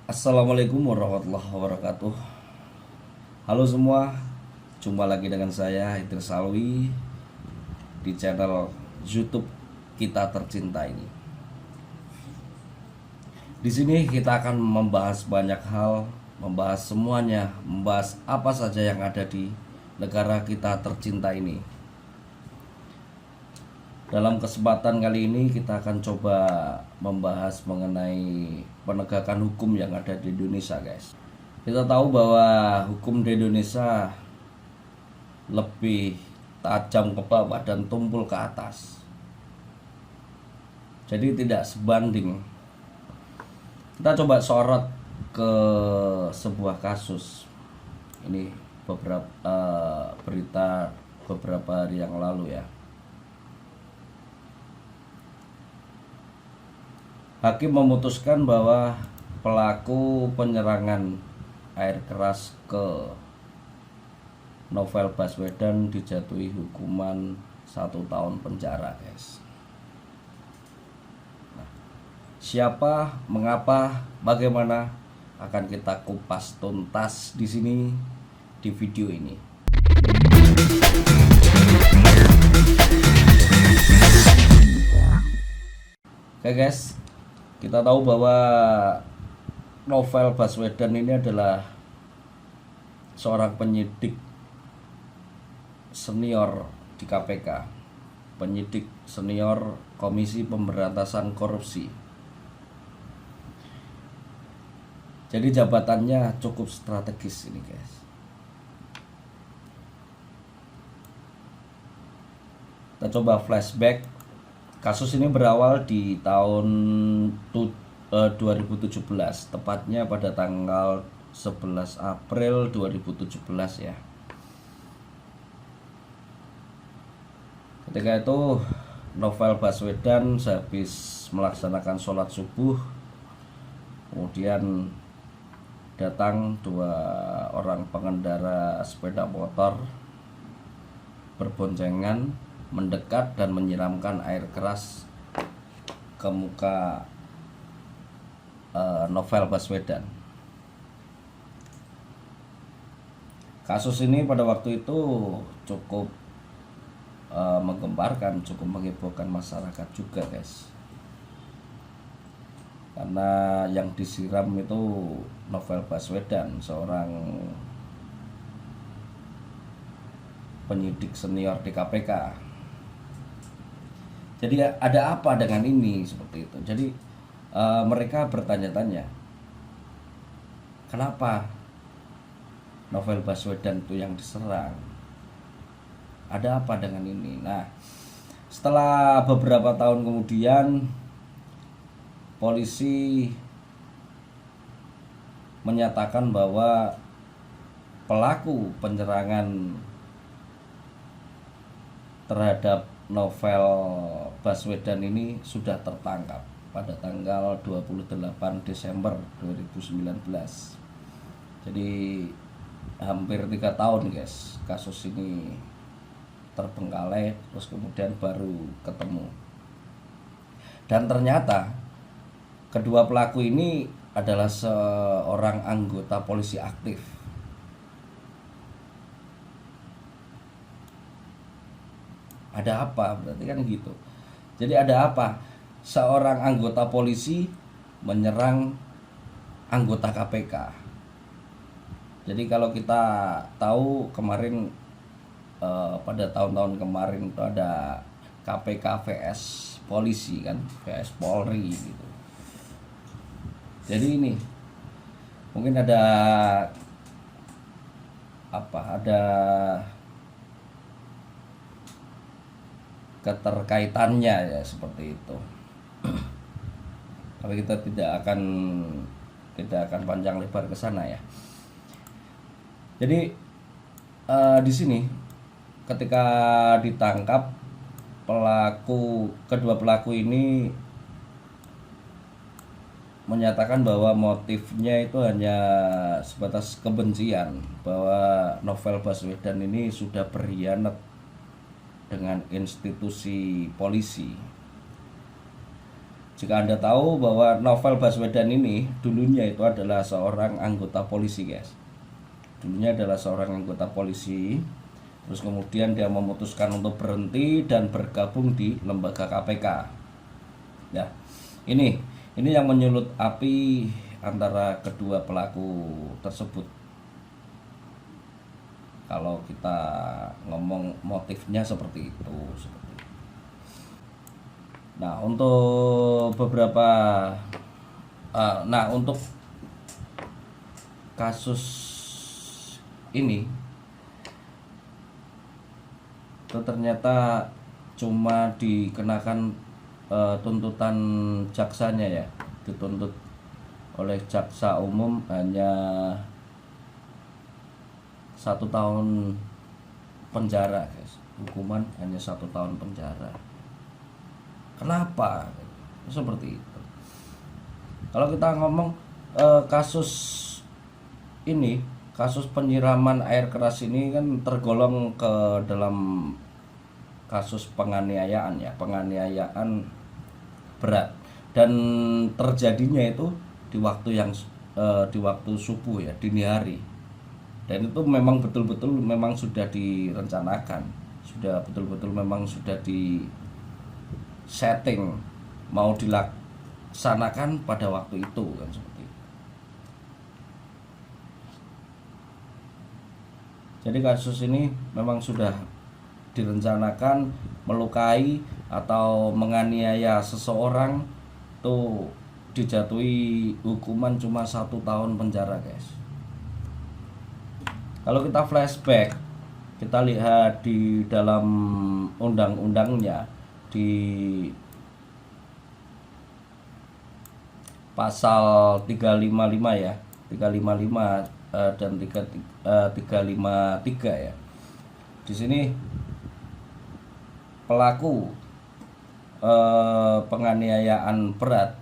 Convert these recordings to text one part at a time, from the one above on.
Assalamualaikum warahmatullahi wabarakatuh. Halo semua, jumpa lagi dengan saya Idris Alwi di channel YouTube Kita Tercinta ini. Di sini kita akan membahas banyak hal, membahas semuanya, membahas apa saja yang ada di negara kita tercinta ini. Dalam kesempatan kali ini kita akan coba membahas mengenai penegakan hukum yang ada di Indonesia, guys. Kita tahu bahwa hukum di Indonesia lebih tajam ke bawah dan tumpul ke atas. Jadi tidak sebanding. Kita coba sorot ke sebuah kasus. Ini beberapa berita beberapa hari yang lalu ya. Hakim memutuskan bahwa pelaku penyerangan air keras ke Novel Baswedan dijatuhi hukuman 1 tahun penjara, guys. Nah, siapa, mengapa, bagaimana akan kita kupas tuntas di sini di video ini. Oke, guys. Kita tahu bahwa Novel Baswedan ini adalah seorang penyidik senior di KPK, penyidik senior Komisi Pemberantasan Korupsi. Jadi jabatannya cukup strategis ini, guys. Kita coba flashback. Kasus ini berawal di tahun 2017, tepatnya pada tanggal 11 April 2017 ya. Ketika itu Novel Baswedan sehabis melaksanakan sholat subuh, kemudian datang 2 orang pengendara sepeda motor berboncengan mendekat dan menyiramkan air keras ke muka Novel Baswedan. Kasus ini pada waktu itu cukup menggemparkan, cukup menghebohkan masyarakat juga, guys. Karena yang disiram itu Novel Baswedan, seorang penyidik senior di KPK. Jadi ada apa dengan ini, seperti itu. Jadi mereka bertanya-tanya, kenapa Novel Baswedan itu yang diserang? Ada apa dengan ini? Nah, setelah beberapa tahun kemudian polisi menyatakan bahwa pelaku penyerangan terhadap Novel Baswedan ini sudah tertangkap pada tanggal 28 Desember 2019. Jadi hampir 3 tahun, guys, kasus ini terbengkalai, terus kemudian baru ketemu. Dan ternyata kedua pelaku ini adalah seorang anggota polisi aktif. Ada apa? Berarti kan gitu. Jadi ada apa? Seorang anggota polisi menyerang anggota KPK. Jadi kalau kita tahu kemarin pada tahun-tahun kemarin itu ada KPK vs polisi kan, vs Polri gitu. Jadi ini mungkin ada apa? Ada keterkaitannya ya, seperti itu. Tapi kita tidak akan panjang lebar ke sana ya. Jadi di sini ketika ditangkap kedua pelaku ini menyatakan bahwa motifnya itu hanya sebatas kebencian, bahwa Novel Baswedan ini sudah berkhianat dengan institusi polisi. Jika Anda tahu bahwa Novel Baswedan ini dulunya itu adalah seorang anggota polisi, guys. Dulunya adalah seorang anggota polisi, terus kemudian dia memutuskan untuk berhenti dan bergabung di lembaga KPK. Ya, ini yang menyulut api antara kedua pelaku tersebut. Kalau kita ngomong motifnya seperti itu. Nah, untuk beberapa untuk kasus ini itu ternyata cuma dikenakan tuntutan jaksanya ya, dituntut oleh jaksa umum hanya 1 tahun penjara, guys. Hukuman hanya 1 tahun penjara. Kenapa? Seperti itu. Kalau kita ngomong kasus ini, kasus penyiraman air keras ini kan tergolong ke dalam kasus penganiayaan ya, penganiayaan berat, dan terjadinya itu di waktu subuh ya, dini hari. Dan itu memang betul-betul memang sudah direncanakan, sudah betul-betul memang sudah di setting mau dilaksanakan pada waktu itu kan, seperti itu. Jadi kasus ini memang sudah direncanakan, melukai atau menganiaya seseorang tuh dijatuhi hukuman cuma 1 tahun penjara, guys. Kalau kita flashback, kita lihat di dalam undang-undangnya di pasal 355 ya, 355 dan 353 ya. Di sini pelaku penganiayaan berat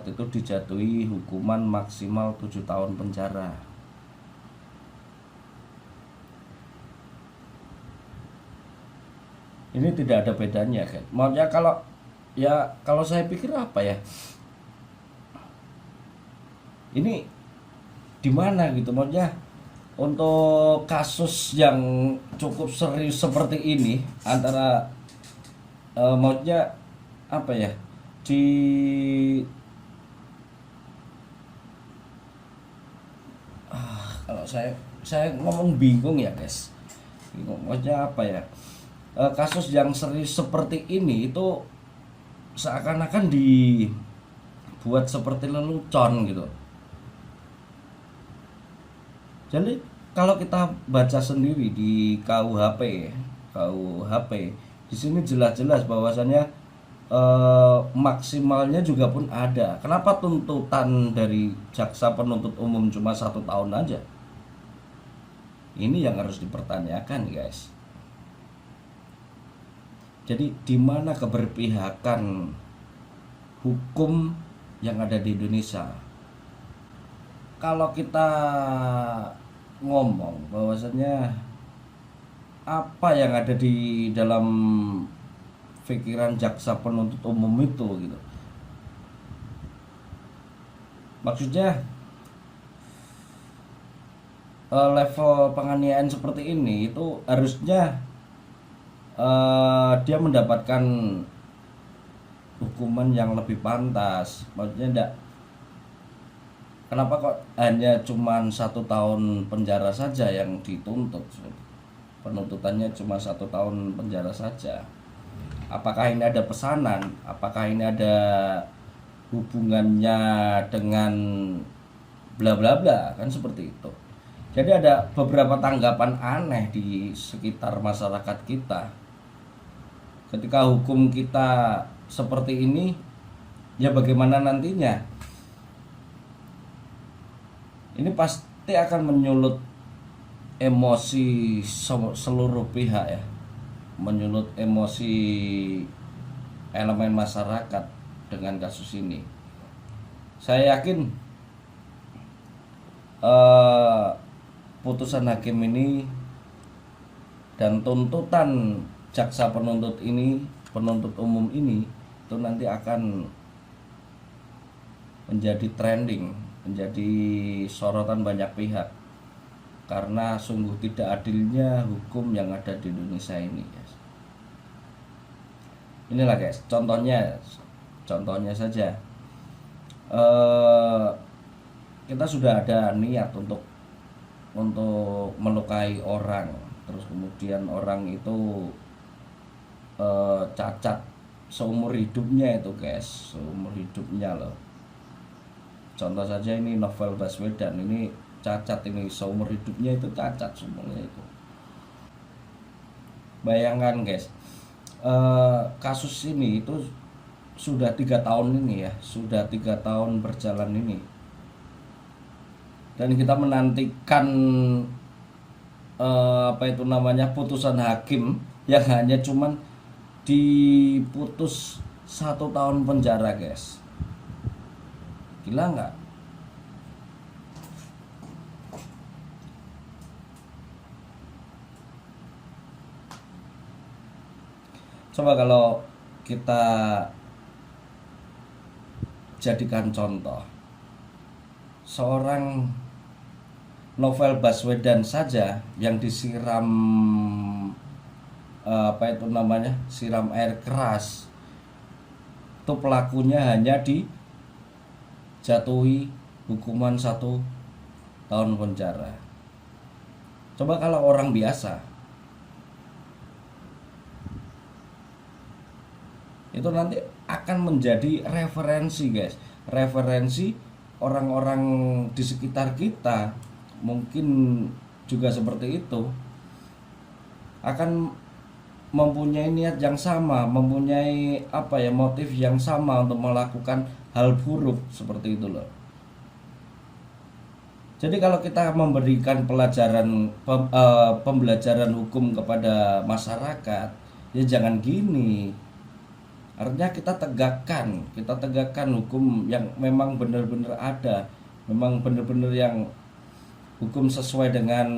itu dijatuhi hukuman maksimal 7 tahun penjara. Ini tidak ada bedanya kan. Maksudnya kalau saya pikir apa ya? Ini di mana gitu, maksudnya untuk kasus yang cukup serius seperti ini antara maksudnya apa ya? Kalau saya ngomong bingung ya, guys. Bingung maksudnya apa ya? Kasus yang serius seperti ini itu seakan-akan dibuat seperti lelucon gitu. Jadi kalau kita baca sendiri di KUHP di sini jelas-jelas bahwasannya maksimalnya juga pun ada. Kenapa tuntutan dari jaksa penuntut umum cuma 1 tahun aja? Ini yang harus dipertanyakan, guys. Jadi di mana keberpihakan hukum yang ada di Indonesia? Kalau kita ngomong bahwasannya apa yang ada di dalam pikiran jaksa penuntut umum itu gitu. Maksudnya level penganiayaan seperti ini itu harusnya dia mendapatkan hukuman yang lebih pantas. Maksudnya enggak, kenapa kok hanya cuma 1 tahun penjara saja yang dituntut? Penuntutannya cuma 1 tahun penjara saja. Apakah ini ada pesanan? Apakah ini ada hubungannya dengan bla bla bla, kan seperti itu. Jadi ada beberapa tanggapan aneh di sekitar masyarakat kita. Ketika hukum kita seperti ini, ya bagaimana nantinya? Ini pasti akan menyulut emosi seluruh pihak ya, menyulut emosi elemen masyarakat dengan kasus ini. Saya yakin putusan hakim ini dan tuntutan jaksa penuntut umum ini itu nanti akan menjadi trending, menjadi sorotan banyak pihak karena sungguh tidak adilnya hukum yang ada di Indonesia ini, guys. Inilah guys, contohnya saja. Kita sudah ada niat untuk melukai orang, terus kemudian orang itu cacat seumur hidupnya itu guys, seumur hidupnya loh. Contoh saja ini Novel Baswedan, ini cacat, ini seumur hidupnya itu cacat semuanya itu. Bayangkan guys, kasus ini itu sudah 3 tahun ini ya, sudah 3 tahun berjalan ini, dan kita menantikan putusan hakim yang hanya cuman diputus 1 tahun penjara guys. Gila nggak? Coba kalau kita jadikan contoh, seorang Novel Baswedan saja yang disiram siram air keras, itu pelakunya hanya dijatuhi hukuman 1 tahun penjara. Coba kalau orang biasa, itu nanti akan menjadi referensi guys, referensi orang-orang di sekitar kita mungkin juga seperti itu, akan mempunyai niat yang sama, mempunyai motif yang sama untuk melakukan hal buruk seperti itu loh. Jadi kalau kita memberikan pembelajaran hukum kepada masyarakat, ya jangan gini. Artinya kita tegakkan hukum yang memang benar-benar ada, memang benar-benar yang hukum sesuai dengan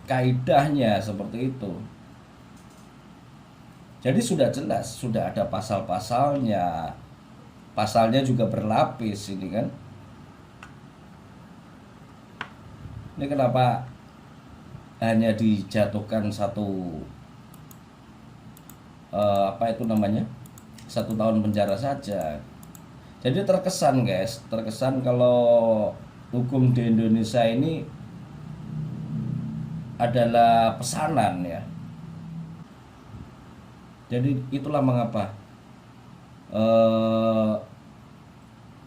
kaidahnya seperti itu. Jadi sudah jelas, sudah ada pasal-pasalnya, pasalnya juga berlapis ini kan. Ini kenapa hanya dijatuhkan 1 tahun penjara saja. Jadi terkesan guys, kalau hukum di Indonesia ini adalah pesanan ya. Jadi itulah mengapa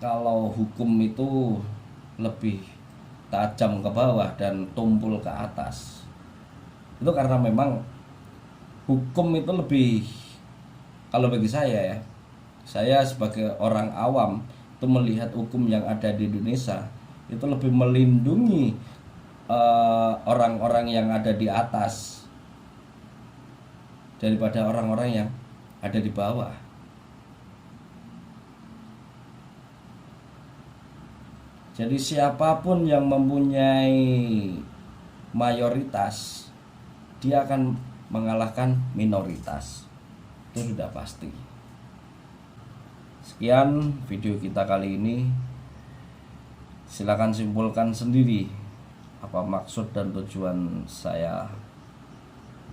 kalau hukum itu lebih tajam ke bawah dan tumpul ke atas, itu karena memang hukum itu lebih, kalau bagi saya ya, saya sebagai orang awam itu melihat hukum yang ada di Indonesia itu lebih melindungi orang-orang yang ada di atas daripada orang-orang yang ada di bawah. Jadi siapapun yang mempunyai mayoritas, dia akan mengalahkan minoritas. Itu sudah pasti. Sekian video kita kali ini. Silakan simpulkan sendiri apa maksud dan tujuan saya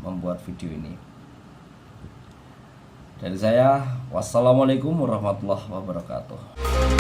membuat video ini. Dari saya, wassalamualaikum warahmatullahi wabarakatuh.